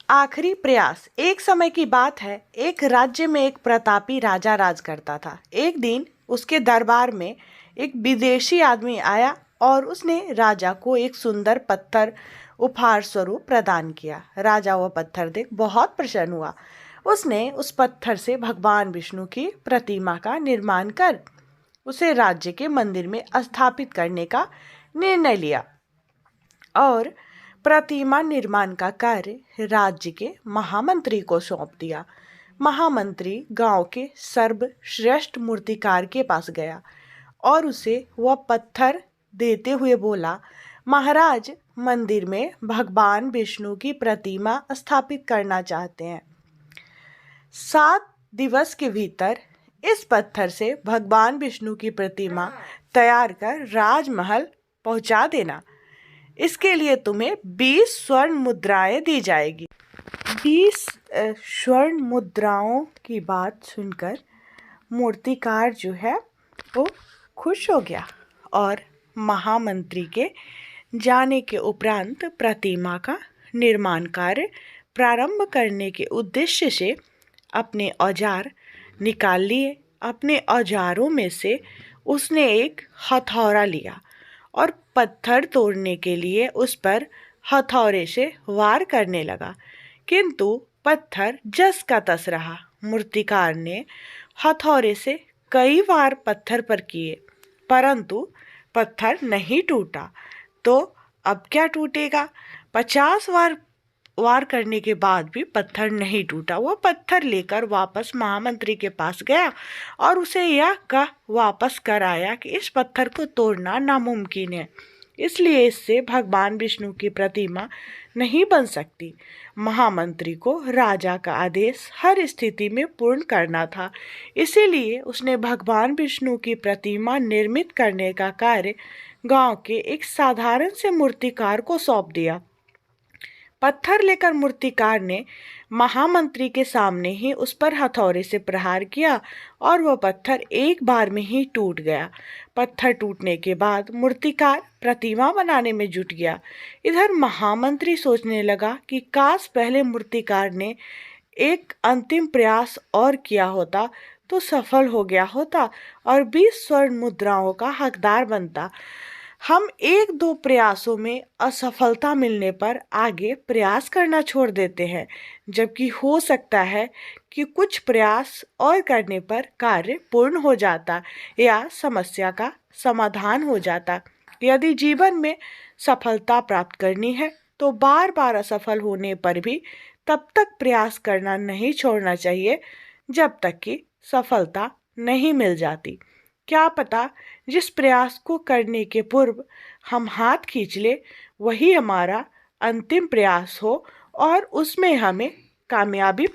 आखिरी प्रयास। एक समय की बात है, एक राज्य में एक प्रतापी राजा राज करता था। एक दिन उसके दरबार में एक विदेशी आदमी आया और उसने राजा को एक सुंदर पत्थर उपहार स्वरूप प्रदान किया। राजा वह पत्थर देख बहुत प्रसन्न हुआ। उसने उस पत्थर से भगवान विष्णु की प्रतिमा का निर्माण कर उसे राज्य के मंदिर में स्थापित करने का निर्णय लिया और प्रतिमा निर्माण का कार्य राज्य के महामंत्री को सौंप दिया। महामंत्री गांव के सर्वश्रेष्ठ मूर्तिकार के पास गया और उसे वह पत्थर देते हुए बोला, महाराज, मंदिर में भगवान विष्णु की प्रतिमा स्थापित करना चाहते हैं। 7 दिवस के भीतर इस पत्थर से भगवान विष्णु की प्रतिमा तैयार कर राजमहल पहुंचा देना। इसके लिए तुम्हें 20 स्वर्ण मुद्राएं दी जाएगी। 20 स्वर्ण मुद्राओं की बात सुनकर मूर्तिकार जो है वो खुश हो गया और महामंत्री के जाने के उपरांत प्रतिमा का निर्माण कार्य प्रारंभ करने के उद्देश्य से अपने औजार निकाल लिए। अपने औजारों में से उसने एक हथौड़ा लिया और पत्थर तोड़ने के लिए उस पर हथौड़े से वार करने लगा, किंतु पत्थर जस का तस रहा। मूर्तिकार ने हथौड़े से कई वार पत्थर पर किए, परंतु पत्थर नहीं टूटा। तो अब क्या टूटेगा? 50 वार करने के बाद भी पत्थर नहीं टूटा। वह पत्थर लेकर वापस महामंत्री के पास गया और उसे यह कह वापस कर आया कि इस पत्थर को तोड़ना नामुमकिन है, इसलिए इससे भगवान विष्णु की प्रतिमा नहीं बन सकती। महामंत्री को राजा का आदेश हर स्थिति में पूर्ण करना था, इसीलिए उसने भगवान विष्णु की प्रतिमा निर्मित करने का कार्य गांव के एक साधारण से मूर्तिकार को सौंप दिया। पत्थर लेकर मूर्तिकार ने महामंत्री के सामने ही उस पर हथौड़े से प्रहार किया और वह पत्थर एक बार में ही टूट गया। पत्थर टूटने के बाद मूर्तिकार प्रतिमा बनाने में जुट गया। इधर महामंत्री सोचने लगा कि काश पहले मूर्तिकार ने एक अंतिम प्रयास और किया होता तो सफल हो गया होता और 20 स्वर्ण मुद्राओं का हकदार बनता। हम 1-2 प्रयासों में असफलता मिलने पर आगे प्रयास करना छोड़ देते हैं, जबकि हो सकता है कि कुछ प्रयास और करने पर कार्य पूर्ण हो जाता या समस्या का समाधान हो जाता। यदि जीवन में सफलता प्राप्त करनी है तो बार बार असफल होने पर भी तब तक प्रयास करना नहीं छोड़ना चाहिए जब तक कि सफलता नहीं मिल जाती। क्या पता जिस प्रयास को करने के पूर्व हम हाथ खींच ले वही हमारा अंतिम प्रयास हो और उसमें हमें कामयाबी